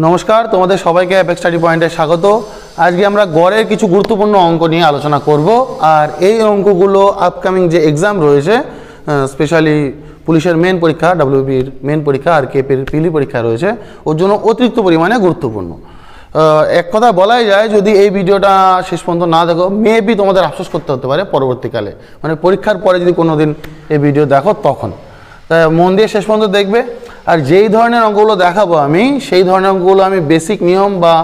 নমস্কার, তোমাদের সবাইকে অ্যাপেক্স স্টাডি পয়েন্টে স্বাগত। আজকে আমরা গড়ের কিছু গুরুত্বপূর্ণ অঙ্ক নিয়ে আলোচনা করব। আর এই অঙ্কগুলো আপকামিং যে এক্সাম রয়েছে, স্পেশালি পুলিশের মেন পরীক্ষা, ডব্লিউবির মেন পরীক্ষা আর কেপির পিলি পরীক্ষা রয়েছে, ওর জন্য অতিরিক্ত পরিমাণে গুরুত্বপূর্ণ। এক কথা বলাই যায়, যদি এই ভিডিওটা শেষ পর্যন্ত না দেখো, মেবি তোমাদের আফসোস করতে হতে পারে পরবর্তীকালে, মানে পরীক্ষার পরে যদি কোনো দিন এই ভিডিও দেখো তখন। তাই মন দিয়ে শেষ পর্যন্ত দেখবে। আর যেই ধরনের অঙ্কগুলো দেখাবো আমি, সেই ধরনের অঙ্কগুলো আমি বেসিক নিয়ম বা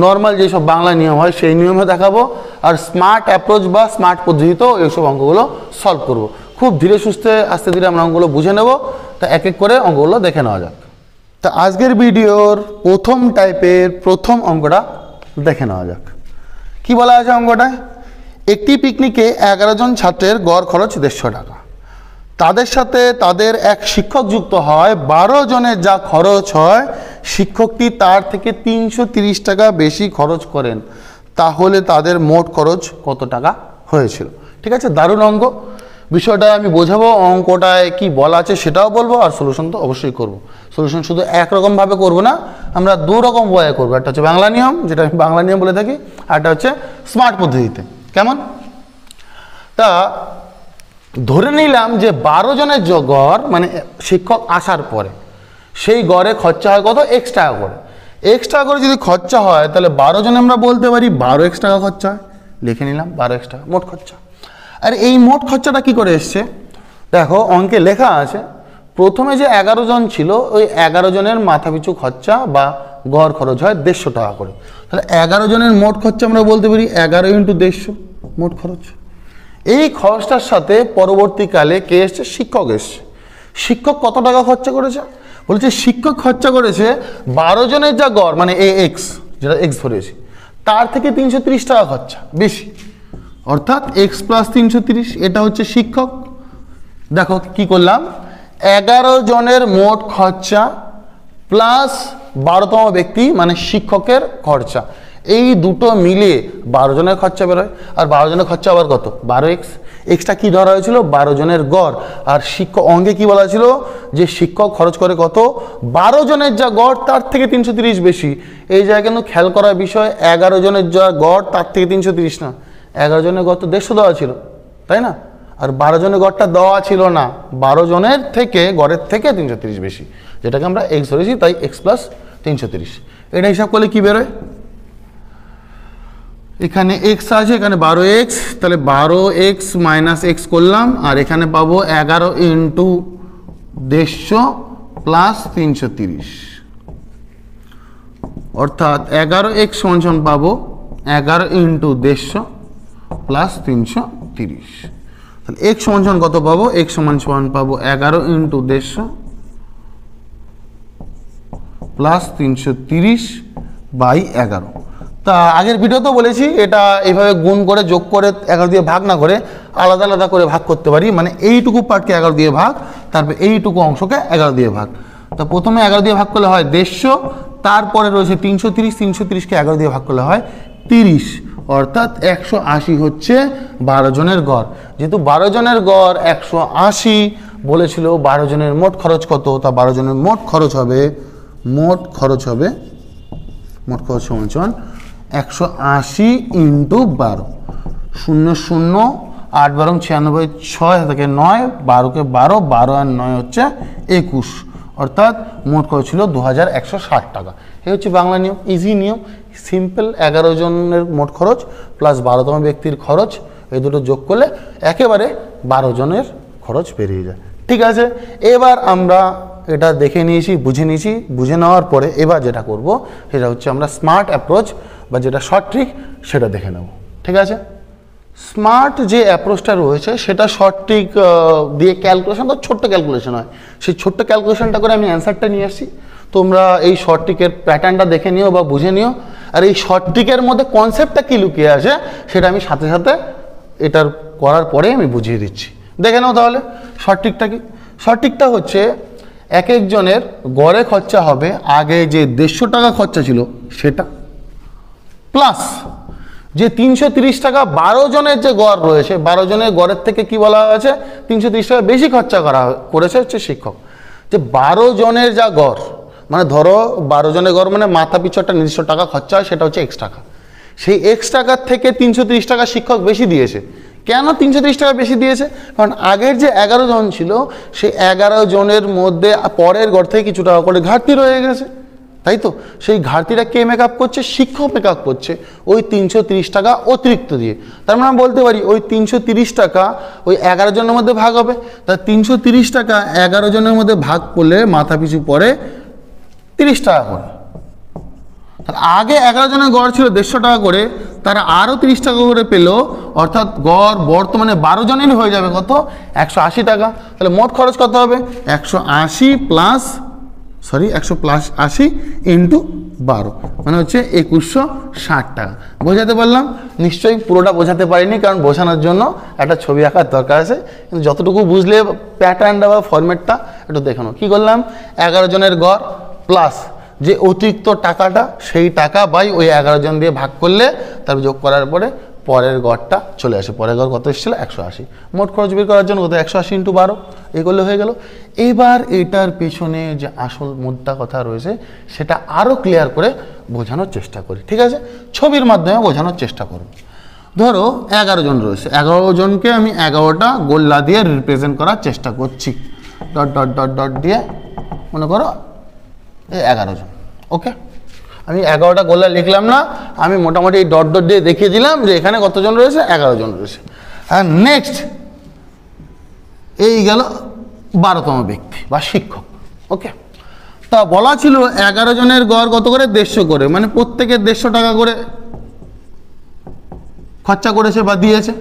নর্মাল যেসব বাংলা নিয়ম হয় সেই নিয়মে দেখাবো। আর স্মার্ট অ্যাপ্রোচ বা স্মার্ট পদ্ধতিতেও এইসব অঙ্কগুলো সলভ করব। খুব ধীরে সুস্থে আস্তে ধীরে আমরা অঙ্কগুলো বুঝে নেব। তা এক এক করে অঙ্কগুলো দেখে নেওয়া যাক। তা আজকের ভিডিওর প্রথম টাইপের প্রথম অঙ্কটা দেখে নেওয়া যাক। কি বলা আছে অঙ্কটায়? একটি পিকনিকে 11 জন ছাত্রের গড় খরচ 150 টাকা। তাদের সাথে তাদের এক শিক্ষক যুক্ত হয়। 12 জনের যা খরচ হয়, শিক্ষকটি তার থেকে 330 টাকা বেশি খরচ করেন। তাহলে তাদের মোট খরচ কত টাকা হয়েছিল? ঠিক আছে, দারুণ অঙ্ক। বিষয়টা আমি বোঝাবো, অঙ্কটায় কি বলা আছে সেটাও বলবো, আর সলিউশন তো অবশ্যই করব। সলিউশন শুধু একরকমভাবে করবো না, আমরা দু রকম ওয়ে করবো। একটা হচ্ছে বাংলা নিয়ম, যেটা আমি বাংলা নিয়ম বলে থাকি, আর একটা হচ্ছে স্মার্ট পদ্ধতিতে। কেমন? তা ধরে নিলাম যে 12 জনের গড়, মানে শিক্ষক আসার পরে সেই গড়ে খরচা হয় কত? X টাকা করে। X টাকা করে যদি খরচা হয়, তাহলে 12 জনে আমরা বলতে পারি 12X টাকা খরচা হয়। লিখে নিলাম 12X টাকা মোট খরচা। আর এই মোট খরচাটা কি করে এসছে? দেখো অঙ্কে লেখা আছে, প্রথমে যে 11 জন ছিল, ওই 11 জনের মাথাপিছু খরচা বা গড় খরচ হয় 150 টাকা করে। তাহলে 11 জনের মোট খরচা আমরা বলতে পারি 11 × 150 মোট খরচ। এই খরচটার সাথে পরবর্তীকালে কে এসছে? শিক্ষক এসছে। শিক্ষক কত টাকা খরচা করেছে? বলছে শিক্ষক খরচা করেছে 12 জনের যা গড়, মানে X, যেটা X ধরেছি, তার থেকে 330 টাকা খরচা বেশি, অর্থাৎ X + 330, এটা হচ্ছে শিক্ষক। দেখো কি করলাম, 11 জনের মোট খরচা প্লাস 12তম ব্যক্তি মানে শিক্ষকের খরচা, এই দুটো মিলিয়ে 12 জনের খরচা বেরোয়। আর 12 জনের খরচা আবার কত? 12X। এক্সটা কি ধরা হয়েছিল? 12 জনের গড়। আর শিক্ষক অঙ্গে কি বলা ছিল? যে শিক্ষক খরচ করে কত? 12 জনের যা গড় তার থেকে 330 বেশি। এই জায়গায় কিন্তু খেয়াল করার বিষয়, 11 জনের যা গড় তার থেকে 330 না, 11 জনের গড় তো 150 দেওয়া ছিল, তাই না? আর 12 জনের গড়টা দেওয়া ছিল না, 12 জনের থেকে গড়ের থেকে 330 বেশি, যেটাকে আমরা X ধরেছি, তাই X + 330। এটা হিসাব করলে কি বেরোয়? এখানে X আছে, এখানে 12X, তাহলে 12X - X করলাম, আর এখানে পাবো 11 × 150 + 330, অর্থাৎ 11X = পাবো 11 × 150 + 330। তাহলে X = কত পাবো? X = পাবো 11 × 150 + 330/11। তা আগের ভিডিওতেও বলেছি, এটা এইভাবে গুণ করে যোগ করে 11 দিয়ে ভাগ না করে আলাদা আলাদা করে ভাগ করতে পারি। মানে এইটুকু পার্টকে 11 দিয়ে ভাগ, তারপর এইটুকু অংশকে 11 দিয়ে ভাগ। তা প্রথমে 11 দিয়ে ভাগ করলে হয় 150, তারপরে রয়েছে 330, 330কে 11 দিয়ে ভাগ করলে হয় 30, অর্থাৎ 180 হচ্ছে 12 জনের গড়। যেহেতু 12 জনের গড় 180 বলেছিল, 12 জনের মোট খরচ কত? তা 12 জনের মোট খরচ হবে 180 × 12। 0 0 8 12 96, 6 থেকে 9, 12কে 12, 12 আর 9 হচ্ছে 21, অর্থাৎ মোট খরচ ছিল 2160 টাকা। এই হচ্ছে বাংলা নিয়ম, ইজি নিয়ম, সিম্পল। 11 জনের মোট খরচ প্লাস 12তম ব্যক্তির খরচ, এই দুটো যোগ করলে একেবারে 12 জনের খরচ বেরিয়ে যায়। ঠিক আছে, এবার আমরা এটা দেখে নিয়েছি, বুঝে নিয়েছি। বুঝে নেওয়ার পরে এবার যেটা করব সেটা হচ্ছে আমরা স্মার্ট অ্যাপ্রোচ বা যেটা শর্ট ট্রিক সেটা দেখে নেব। ঠিক আছে, স্মার্ট যে অ্যাপ্রোচটা রয়েছে সেটা শর্ট ট্রিক দিয়ে ক্যালকুলেশন, তো ছোট্ট ক্যালকুলেশন হয়, সেই ছোট্ট ক্যালকুলেশনটা করে আমি অ্যান্সারটা নিয়ে আসছি। তোমরা এই শর্ট ট্রিকের প্যাটার্নটা দেখে নিও বা বুঝে নিও। আর এই শর্ট ট্রিকের মধ্যে কনসেপ্টটা কী লুকিয়ে আছে সেটা আমি সাথে সাথে এটার করার পরে আমি বুঝিয়ে দিচ্ছি। দেখে নাও তাহলে শর্ট ট্রিকটা কি। শর্ট ট্রিকটা হচ্ছে, এক একজনের গড়ে খরচা হবে আগে যে 150 টাকা খরচা ছিল সেটা, প্লাস যে 330 টাকা 12 জনের যে গড় রয়েছে, 12 জনের গড়ের থেকে কি বলা হয়েছে? 330 টাকা বেশি খরচা করেছে হচ্ছে শিক্ষক। যে 12 জনের যা গড়, মানে ধরো 12 জনের ঘর মানে মাথা পিছু একটা নির্দিষ্ট টাকা খরচা হয়, সেটা হচ্ছে এক্স টাকা। সেই এক্স টাকার থেকে 330 টাকা শিক্ষক বেশি দিয়েছে। কেন 330 টাকা বেশি দিয়েছে? কারণ আগের যে 11 জন ছিল সেই 11 জনের মধ্যে পরের ঘর থেকে কিছু টাকা করে ঘাটতি রয়ে গেছে, তাই তো? সেই ঘাটতিটা কে মেকআপ করছে? শিক্ষক মেকআপ করছে ওই 330 টাকা অতিরিক্ত দিয়ে। তার মানে আমরা বলতে পারি ওই 330 টাকা ওই 11 জনের মধ্যে ভাগ হবে। তা 330 টাকা 11 জনের মধ্যে ভাগ করলে মাথা পিছু পড়ে 30 টাকা করে। আগে 11 জনের গড় ছিল 150 টাকা করে, তারা আরও 30 টাকা করে পেল, অর্থাৎ গড় বর্তমানে 12 জনেরই হয়ে যাবে কত? 180 টাকা। তাহলে মোট খরচ কত হবে? 180 প্লাস 80 ইন্টু 12 মানে হচ্ছে 2160 টাকা। বোঝাতে পারলাম? নিশ্চয়ই পুরোটা বোঝাতে পারিনি, কারণ বোঝানোর জন্য একটা ছবি আঁকার দরকার আছে, কিন্তু যতটুকু বুঝলে প্যাটার্নটা বা ফরম্যাটটা একটু দেখানো। কী করলাম? 11 জনের গড় প্লাস যে অতিরিক্ত টাকাটা, সেই টাকা বাই ওই 11 জন দিয়ে ভাগ করলে তারপর যোগ করার পরে পরের গড়টা চলে আসে। পরের গড় কত এসেছিল? 180। মোট খরচ বের করার জন্য কত? 180 ইন্টু 12 এই করলে হয়ে গেল। এবার এটার পেছনে যে আসল মুদ্রা কথা রয়েছে সেটা আরও ক্লিয়ার করে বোঝানোর চেষ্টা করি, ঠিক আছে? ছবির মাধ্যমে বোঝানোর চেষ্টা করব। ধরো 11 জন রয়েছে, 11 জনকে আমি 11টা গোল্লা দিয়ে রিপ্রেজেন্ট করার চেষ্টা করছি। ডট ডট ডট ডট দিয়ে মনে করো 11 জন। ওকে, আমি 11টা গোল্লা লিখলাম না, আমি মোটামুটি এই ডট ডট দিয়ে দেখিয়ে দিলাম যে এখানে কতজন রয়েছে? 11 জন রয়েছে। আর নেক্সট এই গেল 12তম ব্যক্তি বা শিক্ষক। ওকে, তা বলা ছিল 11 জনের গড় কত করে? 150 করে, মানে প্রত্যেকের 150 টাকা করে খরচা করেছে বা দিয়েছে।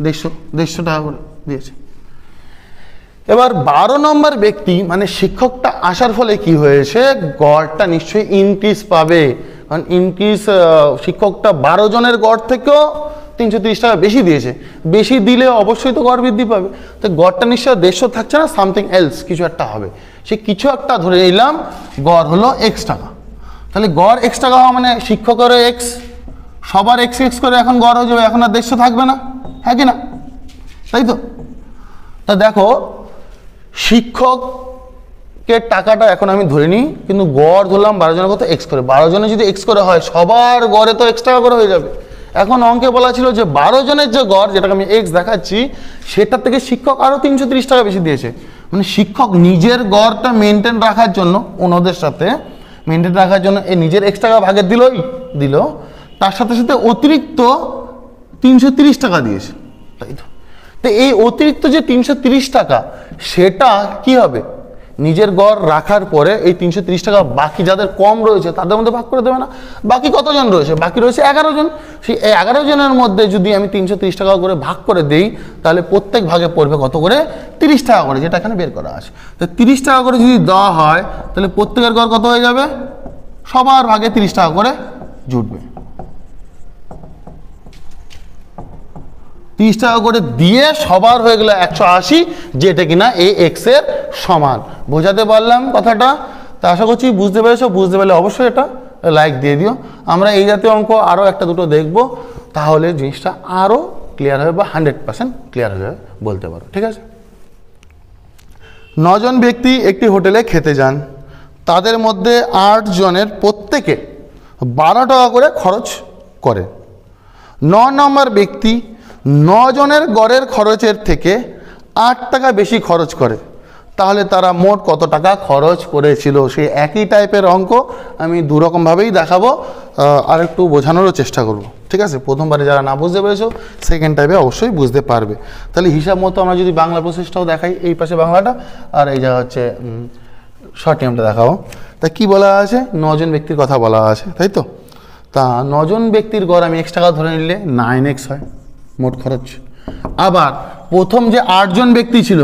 150 টাকা করে দিয়েছে। এবার 12 নম্বর ব্যক্তি মানে শিক্ষকটা আসার ফলে কি হয়েছে? গড়টা নিশ্চয়ই ইনক্রিজ পাবে, কারণ ইনক্রিজ শিক্ষকটা 12 জনের গড় থেকেও 330 টাকা বেশি দিয়েছে। বেশি দিলে অবশ্যই তো গড় বৃদ্ধি পাবে। তো গড়টা নিশ্চয়ই 150 থাকছে না, সামথিং এলস কিছু একটা হবে। সে কিছু একটা ধরে নিলাম, গড় হলো এক্স টাকা। তাহলে গড় এক্স টাকা হওয়া মানে শিক্ষকেরও এক্স, সবার এক্স এক্স করে এখন গড় হয়ে যাবে, এখন আর 150 থাকবে না, হ্যাঁ কি না? তাই তো? তা দেখো, শিক্ষকের টাকাটা এখন আমি ধরে নিই, কিন্তু গড় ধরলাম 12 জনের কত? এক্স করে। 12 জনের যদি এক্স করে হয়, সবার গড়ে তো এক্স টাকা করে হয়ে যাবে। এখন অঙ্কে বলা ছিল যে 12 জনের যে গড়, যেটাকে আমি এক্স দেখাচ্ছি, সেটার থেকে শিক্ষক আরও 330 টাকা বেশি দিয়েছে। মানে শিক্ষক নিজের গড়টা মেনটেন রাখার জন্য, অন্যদের সাথে মেনটেন রাখার জন্য এই নিজের এক্স টাকা ভাগের দিল, তার সাথে সাথে অতিরিক্ত 330 টাকা দিয়েছে, তাই তো? তো এই অতিরিক্ত যে 330 টাকা, সেটা কি হবে? নিজের গড় রাখার পরে এই 330 টাকা বাকি যাদের কম রয়েছে তাদের মধ্যে ভাগ করে দেবে না? বাকি কতজন রয়েছে? বাকি রয়েছে 11 জন। সেই 11 জনের মধ্যে যদি আমি 330 টাকা করে ভাগ করে দেই, তাহলে প্রত্যেক ভাগে পড়বে কত করে? 30 টাকা করে, যেটা এখানে বের করা আছে। তো 30 টাকা করে যদি দেওয়া হয়, তাহলে প্রত্যেকের গড় কত হয়ে যাবে? সবার ভাগে 30 টাকা করে জুটবে। 30 টাকা করে দিয়ে সবার হয়ে গেল 180, যেটা কিনা এই এক্স এর সমান। বোঝাতে পারলাম কথাটা? তা আশা করছি বুঝতে পেরেছো। বুঝতে পারলে অবশ্যই এটা লাইক দিয়ে দিও। আমরা এই জাতীয় অঙ্ক আরও একটা দুটো দেখব, তাহলে জিনিসটা আরও ক্লিয়ার হবে বা 100% ক্লিয়ার হয়ে যাবে বলতে পারো, ঠিক আছে? 9 জন ব্যক্তি একটি হোটেলে খেতে যান। তাদের মধ্যে 8 জনের প্রত্যেকে 12 টাকা করে খরচ করে। 9 নম্বর ব্যক্তি 9 জনের গড়ের খরচের থেকে 8 টাকা বেশি খরচ করে। তাহলে তারা মোট কত টাকা খরচ করেছিল? সেই একই টাইপের অঙ্ক আমি দুরকমভাবেই দেখাবো, আর একটু বোঝানোরও চেষ্টা করব, ঠিক আছে? প্রথমবারে যারা না বুঝতে পেরেছো, সেকেন্ড টাইপে অবশ্যই বুঝতে পারবে। তাহলে হিসাব মতো আমরা যদি বাংলা প্রসেসটাও দেখাই, এই পাশে বাংলাটা আর এই জায়গা হচ্ছে শর্ট টাইমটা দেখাবো। তা কি বলা আছে? 9 জন ব্যক্তির কথা বলা আছে, তাই তো? তা 9 জন ব্যক্তির গড় আমি x টাকা ধরে নিলে 9x হয় মোট খরচ। আবার প্রথম যে 8 জন ব্যক্তি ছিল,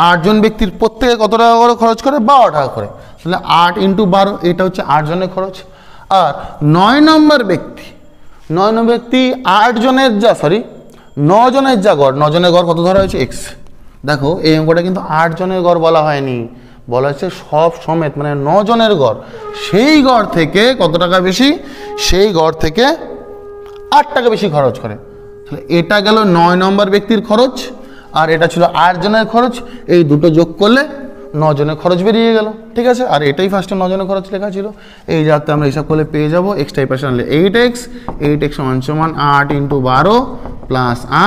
8 জন ব্যক্তির প্রত্যেকে কত টাকা করে খরচ করে? 12 টাকা করে। তাহলে 8 ইন্টু 12, এটা হচ্ছে 8 জনের খরচ। আর 9 নম্বর ব্যক্তি 8 জনের 9 জনের যা গড়, 9 জনের গড় কত ধরা হয়েছে? x। দেখো এই অঙ্কটা কিন্তু 8 জনের গড় বলা হয়নি, বলা হচ্ছে সব সমেত, মানে 9 জনের গড়। সেই গড় থেকে কত টাকা বেশি? সেই গড় থেকে 8 টাকা বেশি খরচ করে। তাহলে এটা গেল 9 নম্বর ব্যক্তির খরচ, আর এটা ছিল 8 জনের খরচ। এই দুটো যোগ করলে 9 জনের খরচ বেরিয়ে গেল, ঠিক আছে। আর এটাই ফার্স্টে 9 জনের খরচ লেখা ছিল, এই যাতে আমরা হিসাব করলে পেয়ে যাবো এক্সট্রা পার্সেন্ট 8x 8x সমান 8 × 12 +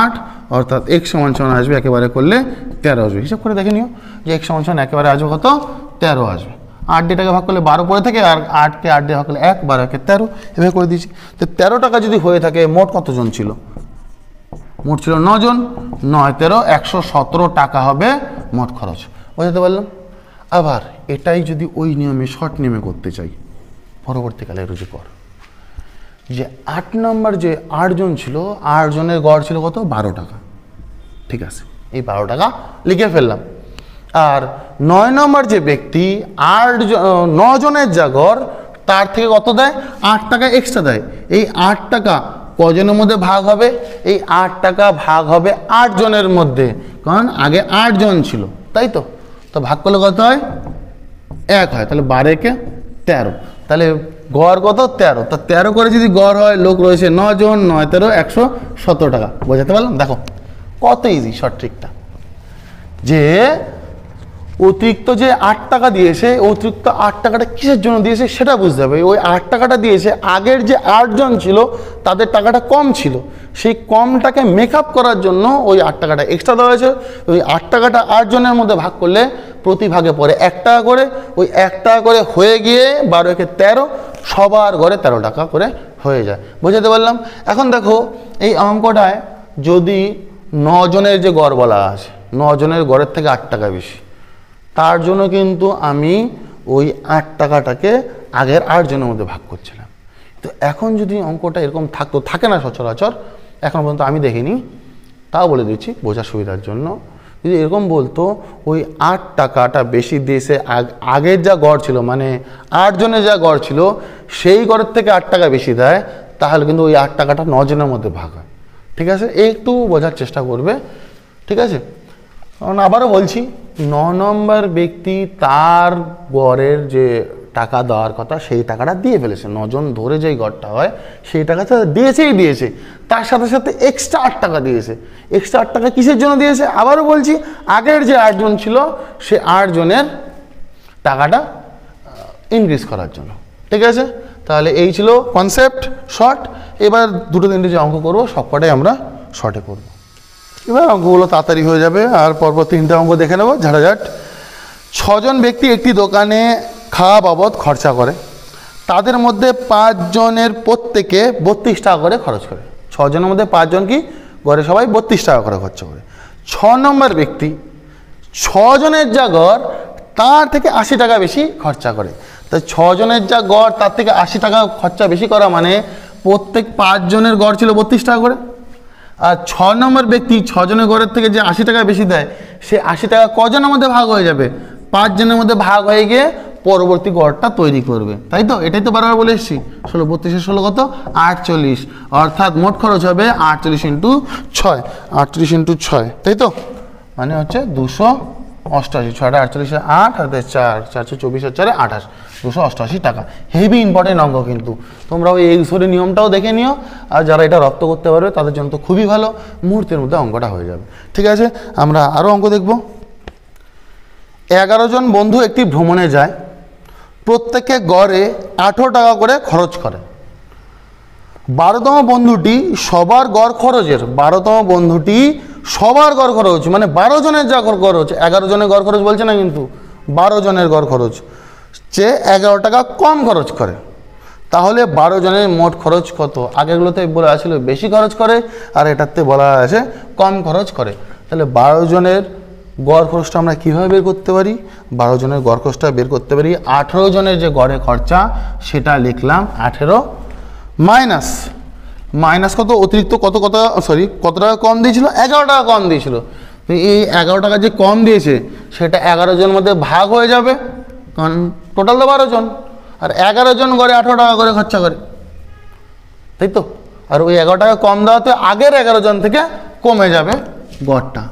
8, অর্থাৎ x সমান আসবে একেবারে করলে 13 আসবে। হিসাব করে দেখে নিও যে x সমান একেবারে আসবে কত, 13 আসবে। 8 দিয়ে টাকা ভাগ করলে 12 পড়ে থাকে, আর 8কে 8 দিয়ে ভাগ করলে 1, 12কে 13, এভাবে করে দিয়েছি। তো 13 টাকা যদি হয়ে থাকে, মোট কতজন ছিল? মোট ছিল 9 জন, 9 13 117 টাকা হবে মোট খরচ। বুঝতে পারলাম? আবার এটাই যদি ওই নিয়মে শর্ট নিয়মে করতে চাই, পরবর্তীকালে রুজু কর, যে 8 নম্বর যে 8 জন ছিল, 8 জনের গড় ছিল কত, 12 টাকা, ঠিক আছে, এই 12 টাকা লিখে ফেললাম। আর 9 নম্বর যে ব্যক্তি 9 জনের যা গড়, তার থেকে কত দেয়, 8 টাকা এক্সট্রা দেয়। এই 8 টাকা কজনের মধ্যে ভাগ হবে? এই 8 টাকা ভাগ হবে 8 জনের মধ্যে, কারণ আগে 8 জন ছিল, তাই তো। তো ভাগ করলে কত হয়, 1 হয়, তাহলে 12 × 13, তাহলে গড় কত, 13। তা 13 করে যদি গড় হয়, লোক রয়েছে 9 জন, 9 13 117 টাকা। বোঝাতে পারলাম? দেখো কত ইজি শর্ট ট্রিকটা, যে অতিরিক্ত যে 8 টাকা দিয়েছে, অতিরিক্ত 8 টাকাটা কিসের জন্য দিয়েছে সেটা বুঝতে হবে। ওই 8 টাকাটা দিয়েছে, আগের যে 8 জন ছিল তাদের টাকাটা কম ছিল, সেই কমটাকে মেকআপ করার জন্য ওই 8 টাকাটা এক্সট্রা দেওয়া হয়েছে। ওই 8 টাকাটা 8 জনের মধ্যে ভাগ করলে প্রতি ভাগে পড়ে 1 টাকা করে, ওই 1 টাকা করে হয়ে গিয়ে 12 × 13 সবার ঘরে 13 টাকা করে হয়ে যায়। বুঝাতে পারলাম? এখন দেখো এই অঙ্কটায় যদি 9 জনের যে গড় বলা আছে, 9 জনের গড়ের থেকে 8 টাকা বেশি, তার জন্য কিন্তু আমি ওই 8 টাকাটাকে আগের 8 জনের মধ্যে ভাগ করছিলাম। তো এখন যদি অঙ্কটা এরকম থাকতো, থাকে না সচরাচর, এখন পর্যন্ত আমি দেখিনি, তাও বলে দিচ্ছি বোঝার সুবিধার জন্য। যদি এরকম বলতো ওই 8 টাকাটা বেশি দিয়েছে, আগের যা গড় ছিল, মানে 8 জনের যা গড় ছিল সেই গড়ের থেকে 8 টাকা বেশি দেয়, তাহলে কিন্তু ওই 8 টাকাটা 9 জনের মধ্যে ভাগ হয়, ঠিক আছে। একটু বোঝার চেষ্টা করবে, ঠিক আছে। কারণ আবারও বলছি, 9 নম্বর ব্যক্তি তার গড়ের যে টাকা দেওয়ার কথা সেই টাকাটা দিয়ে ফেলেছে, 9 জন ধরে যেই গড়টা হয় সেই টাকাটা দিয়েছে, তার সাথে সাথে এক্সট্রা 8 টাকা দিয়েছে। এক্সট্রা 8 টাকা কিসের জন্য দিয়েছে? আবারও বলছি, আগের যে 8 জন ছিল সে 8 জনের টাকাটা ইনক্রিজ করার জন্য, ঠিক আছে। তাহলে এই ছিল কনসেপ্ট শর্ট। এবার 2-3টে যে অঙ্ক করবো সবকটাই আমরা শর্টে করবো। এবার অঙ্কগুলো তাড়াতাড়ি হয়ে যাবে, আর পরপর 3টে অঙ্ক দেখে নেবো ঝাড়াঝাট। 6 জন ব্যক্তি একটি দোকানে খাওয়া বাবদ খরচা করে, তাদের মধ্যে 5 জনের প্রত্যেকে 32 টাকা করে খরচ করে। 6 জনের মধ্যে 5 জন কি গড়ে সবাই 32 টাকা করে খরচা করে। 6 নম্বর ব্যক্তি 6 জনের যা গড় তার থেকে 80 টাকা বেশি খরচা করে। তাই 6 জনের যা গড় তার থেকে 80 টাকা খরচা বেশি করা মানে প্রত্যেক 5 জনের গড় ছিল 32 টাকা করে। আর 6 নম্বর ব্যক্তি 6 জনের গড়ের থেকে যে 80 টাকা বেশি দেয়, সে 80 টাকা কজনের মধ্যে ভাগ হয়ে যাবে? 5 জনের মধ্যে ভাগ হয়ে গিয়ে পরবর্তী গড়টা তৈরি করবে, তাই তো। এটাই তো বারবার বলে এসেছি। 16 32 16 কত, 48, অর্থাৎ মোট খরচ হবে 48 × 6, 48 × 6, তাই তো। মানে হচ্ছে 288, 6টা 48 8 আর 4 424 আর 4 28, 288 টাকা। হেভি ইম্পর্টেন্ট অঙ্ক কিন্তু, তোমরা ওই এক্সরের নিয়মটাও দেখে নিও, আর যারা এটা রপ্ত করতে পারবে তাদের জন্য তো খুবই ভালো, মুহূর্তের মধ্যে অঙ্কটা হয়ে যাবে, ঠিক আছে। আমরা আরও অঙ্ক দেখব। 11 জন বন্ধু একটি ভ্রমণে যায়, প্রত্যেকে গড়ে 18 টাকা করে খরচ করে। 12তম বন্ধুটি সবার গড় খরচের, 12তম বন্ধুটি সবার গড় খরচ মানে 12 জনের যা গড় খরচ, 11 জনের গড় খরচ বলছে না কিন্তু, 12 জনের গড় খরচ চেয়ে 11 টাকা কম খরচ করে। তাহলে 12 জনের মোট খরচ কত? আগেগুলোতে বলা ছিল বেশি খরচ করে, আর এটাতে বলা আছে কম খরচ করে। তাহলে 12 জনের গড় খরচটা আমরা কীভাবে বের করতে পারি? 12 জনের গড় খরচটা বের করতে পারি 18 জনের যে গড়ে খরচা সেটা লিখলাম 18 মাইনাস কত, অতিরিক্ত কত টাকা কম দিয়েছিল? 11 টাকা কম দিয়েছিল। এই 11 টাকা যে কম দিয়েছে সেটা 11 জনের মধ্যে ভাগ হয়ে যাবে, কারণ টোটাল তো 12 জন, আর 11 জন গড়ে 18 টাকা করে খরচা করে, তাই তো। আর ওই 11 টাকা কম দেওয়াতে আগের 11 জন থেকে কমে যাবে গড়টা,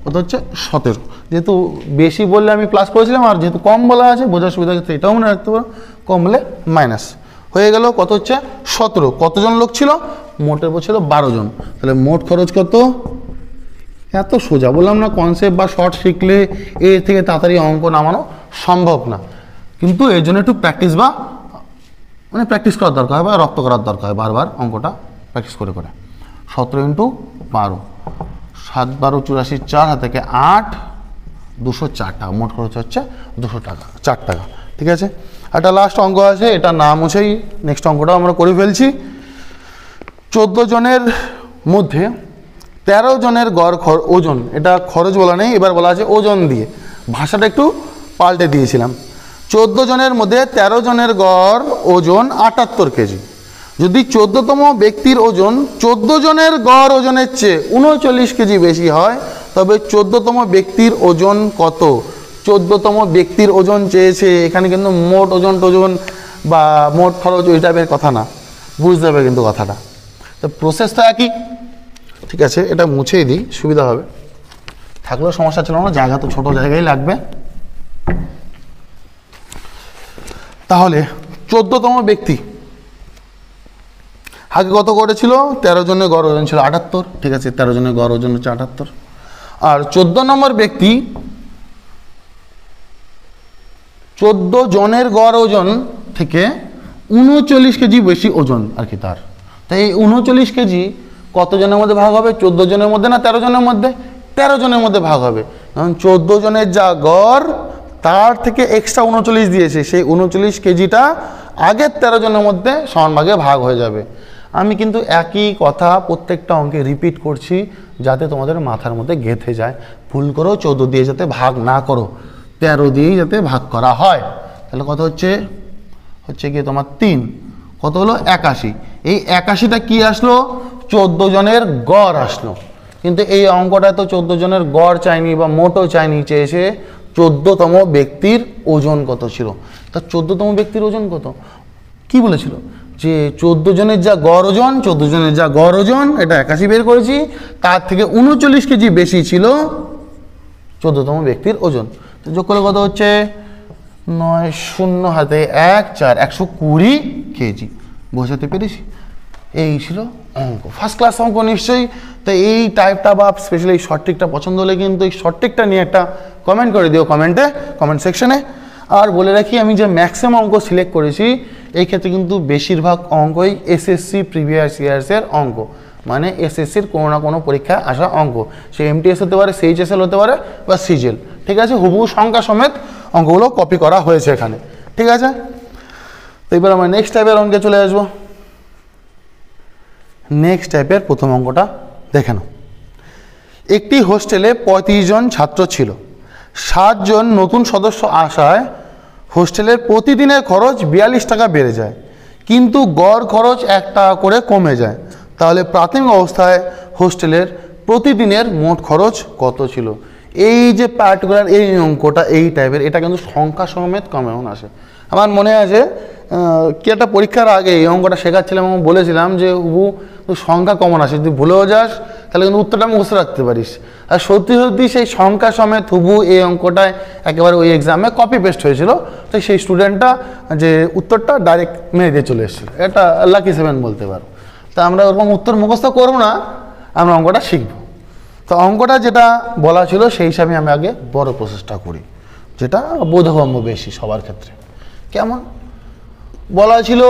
কত হচ্ছে 17। যেহেতু বেশি বললে আমি প্লাস করেছিলাম, আর যেহেতু কম বলা আছে বোঝার সুবিধা ক্ষেত্রে এটাও মনে রাখতে পারো, কম হলে মাইনাস হয়ে গেল। কত হচ্ছে 17। কতজন লোক ছিল? মোটের উপর ছিল 12 জন। তাহলে মোট খরচ কত? এত সোজা, বললাম না কনসেপ্ট বা শর্ট শিখলে এর থেকে তাড়াতাড়ি অঙ্ক নামানো সম্ভব না, কিন্তু এর জন্য একটু প্র্যাকটিস বা মানে প্র্যাকটিস করার দরকার হয় বা রপ্ত করার দরকার হয় বারবার অঙ্কটা প্র্যাকটিস করে করে। 17 × 12, 7 12 84, 4 হাতে থেকে 8, 204 টাকা, মোট খরচ হচ্ছে 200 টাকা, 4 টাকা। ঠিক আছে, একটা লাস্ট অঙ্ক আছে, এটা না মুছেই নেক্সট অঙ্কটাও আমরা করে ফেলছি। 14 জনের মধ্যে 13 জনের গড় ওজন, এটা খরচ বলা নেই, এবার বলা আছে ওজন দিয়ে, ভাষাটা একটু পাল্টে দিয়েছিলাম। 14 জনের মধ্যে 13 জনের গড় ওজন 78 কেজি। যদি 14তম ব্যক্তির ওজন 14 জনের গড় ওজনের চেয়ে 39 কেজি বেশি হয়, তবে 14তম ব্যক্তির ওজন কত? 14তম ব্যক্তির ওজন চেয়েছে, এখানে কিন্তু মোট ওজন টোজন বা মোট খরচ ওই টাইপের কথা না, বুঝতে হবে কিন্তু কথাটা। তো প্রসেসটা একই। ঠিক আছে, এটা মুছেই দিই, সুবিধা হবে, থাকলেও সমস্যা ছিল না, জায়গা তো ছোট জায়গায় লাগবে। তাহলে 14তম ব্যক্তি আগে কত করেছিল? 13 জনের গড় ওজন ছিল 78। ঠিক আছে, 13 জনের গড় ওজন হচ্ছে 78। আর 14 নম্বর ব্যক্তি 14 জনের গড় ওজন থেকে 39 কেজি বেশি ওজন আর কি তার। তাই এই 39 কেজি কত জনের মধ্যে ভাগ হবে? 14 জনের মধ্যে না 13 জনের মধ্যে? 13 জনের মধ্যে ভাগ হবে, কারণ 14 জনের যা গড় তার থেকে এক্সট্রা 39 দিয়েছে, সেই 39 কেজিটা আগের 13 জনের মধ্যে সমান ভাগে ভাগ হয়ে যাবে। আমি কিন্তু একই কথা প্রত্যেকটা অঙ্কে রিপিট করছি যাতে তোমাদের মাথার মধ্যে গেঁথে যায়। ভুল করো 14 দিয়ে যাতে ভাগ না করো, 13 দিয়েই যাতে ভাগ করা হয়। তাহলে কত হচ্ছে? হচ্ছে কি তোমার 3, কত হলো? 81। এই 81টা কি আসলো? 14 জনের গড় আসলো, কিন্তু এই অঙ্কটা তো 14 জনের গড় চাইনি বা মোটও চাইনি, চেয়েছে 14তম ব্যক্তির ওজন কত ছিল। তা 14তম ব্যক্তির ওজন কত কি বলেছিল? যে 14 জনের যা গড় ওজন, 14 জনের যা গড় ওজন এটা 81 বের করেছি, তার থেকে 39 কেজি বেশি ছিল 14তম ব্যক্তির ওজন। তো যোগ করলে কত হচ্ছে? 9 0 হাতে 1 4, 120 কেজি। বোঝাতে পেরেছি? এই ছিল অঙ্ক, ফার্স্ট ক্লাস অঙ্ক নিশ্চয়ই। তো এই টাইপটা বা স্পেশালি এই শর্ট ট্রিকটা পছন্দ হলে কিন্তু এই শর্ট ট্রিকটা নিয়ে একটা কমেন্ট করে দিও কমেন্ট সেকশনে। আর বলে রাখি, আমি যে ম্যাক্সিমাম অঙ্ক সিলেক্ট করেছি এই ক্ষেত্রে কিন্তু বেশিরভাগ অঙ্কই এসএসসি প্রিভিয়াস ইয়ার্সের অঙ্ক, মানে এসএসসির কোনো না কোনো পরীক্ষায় আসা অঙ্ক, সে এমটিএস হতে পারে, সিএইচএসএল হতে পারে বা সিজিএল। ঠিক আছে, হুবহু সংখ্যা সমেত অঙ্কগুলো কপি করা হয়েছে এখানে। ঠিক আছে, তো এবার আমরা নেক্সট টাইপের অঙ্কে চলে আসবো। নেক্সট টাইপের প্রথম অঙ্কটা দেখে নাও। একটি হোস্টেলে 35 জন ছাত্র ছিল, 7 জন নতুন সদস্য আসায় হোস্টেলের প্রতিদিনের খরচ 42 টাকা বেড়ে যায়, কিন্তু গড় খরচ 1 টাকা করে কমে যায়। তাহলে প্রাথমিক অবস্থায় হোস্টেলের প্রতিদিনের মোট খরচ কত ছিল? এই যে পার্টিকুলার এই অঙ্কটা এই টাইপের, এটা কিন্তু সংখ্যা সমেত কমন আসে। আমার মনে আছে কি একটা পরীক্ষার আগে এই অঙ্কটা শেখাচ্ছিলাম এবং বলেছিলাম যে সংখ্যা কমন আসে, যদি ভুলেও যাস তাহলে কিন্তু উত্তরটা মুখস্থ রাখতে পারিস। আর সত্যি সত্যি সেই সংখ্যা সমেত হুবহু এই অঙ্কটায় একেবারে ওই এক্সামে কপি পেস্ট হয়েছিল। তো সেই স্টুডেন্টটা যে উত্তরটা ডাইরেক্ট মেরে দিয়ে চলে এসেছিল, এটা লাকি 7 বলতে পারো। তা আমরা ওরকম উত্তর মুখস্থ করবো না, আমরা অঙ্কটা শিখবো। তো অঙ্কটা যেটা বলা ছিল সেই হিসাবে আমি আগে বড় প্রসেসটা করি, যেটা বোধগম্য বেশি সবার ক্ষেত্রে। কেমন বলা ছিল?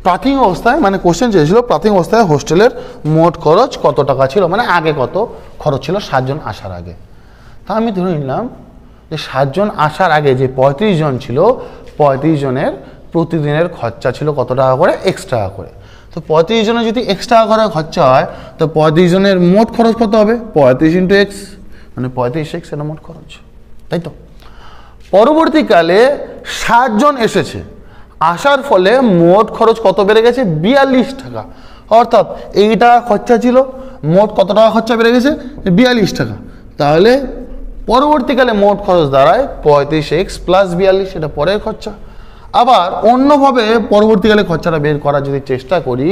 প্রাথমিক অবস্থায়, মানে কোশ্চেন চেয়েছিল প্রাথমিক অবস্থায় হোস্টেলের মোট খরচ কত টাকা ছিল, মানে আগে কত খরচ ছিল 7 জন আসার আগে। তা আমি ধরে নিলাম যে 7 জন আসার আগে যে 35 জন ছিল, 35 জনের প্রতিদিনের খরচা ছিল কত টাকা করে? X টাকা করে। তো 35 জনের যদি X টাকা করে খরচা হয়, তো 35 জনের মোট খরচ কত হবে? 35 × X, মানে 35X এটা মোট খরচ, তাই তো? পরবর্তীকালে 7 জন এসেছে, আসার ফলে মোট খরচ কত বেড়ে গেছে? 42 টাকা। অর্থাৎ এই টাকা খরচা ছিল, মোট কত টাকা খরচা বেড়ে গেছে? 42 টাকা। তাহলে পরবর্তীকালে মোট খরচ দাঁড়ায় 35X + 42, এটা পরের খরচা। আবার অন্যভাবে পরবর্তীকালে খরচাটা বের করার যদি চেষ্টা করি,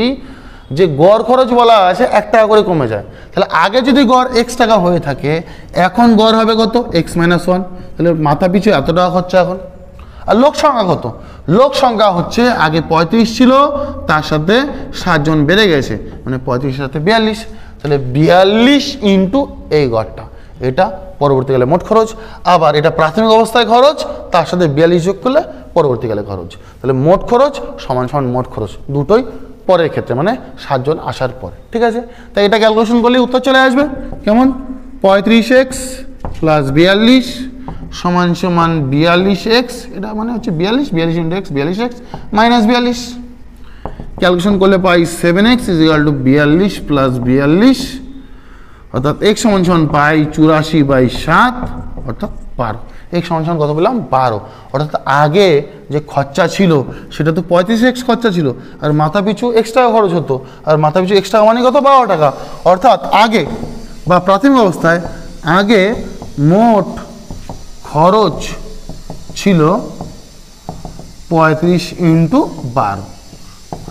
যে গড় খরচ বলা আছে 1 টাকা করে কমে যায়, তাহলে আগে যদি গড় X টাকা হয়ে থাকে, এখন গড় হবে কত? X - 1, তাহলে মাথা পিছু এত টাকা খরচা এখন। আর লোক সংখ্যা কত? লোক সংখ্যা হচ্ছে আগে 35 ছিল, তার সাথে 7 জন বেড়ে গেছে, মানে 35 এর সাথে 42, তাহলে 42 ইন্টু এই গড়টা, এটা পরবর্তীকালে মোট খরচ। আবার এটা প্রাথমিক অবস্থায় খরচ, তার সাথে 42 যোগ করলে পরবর্তীকালে খরচ। তাহলে মোট খরচ সমান সমান মোট খরচ, দুটোই পরের ক্ষেত্রে, মানে 7 জন আসার পরে। ঠিক আছে, তাই এটা ক্যালকুলেশন করলে উত্তর চলে আসবে কেমন, 35x প্লাস 42 সমান সমান 42x, এটা মানে হচ্ছে 42 into x, 42x minus 42। Calculation করলে পাই 7x is equal to 42 plus 42, অর্থাৎ x সমান সমান পাই 84/7 অর্থাৎ 12। x সমান সমান কত পেলাম, 12। অর্থাৎ আগে যে খরচা ছিল সেটা তো 35x খরচা ছিল, আর মাথা পিছু x টাকা খরচ হতো, আর মাথা পিছু x টাকা মানে কত, 12 টাকা। অর্থাৎ আগে বা প্রাথমিক অবস্থায় আগে মোট খরচ ছিল 35 ইন্টু 12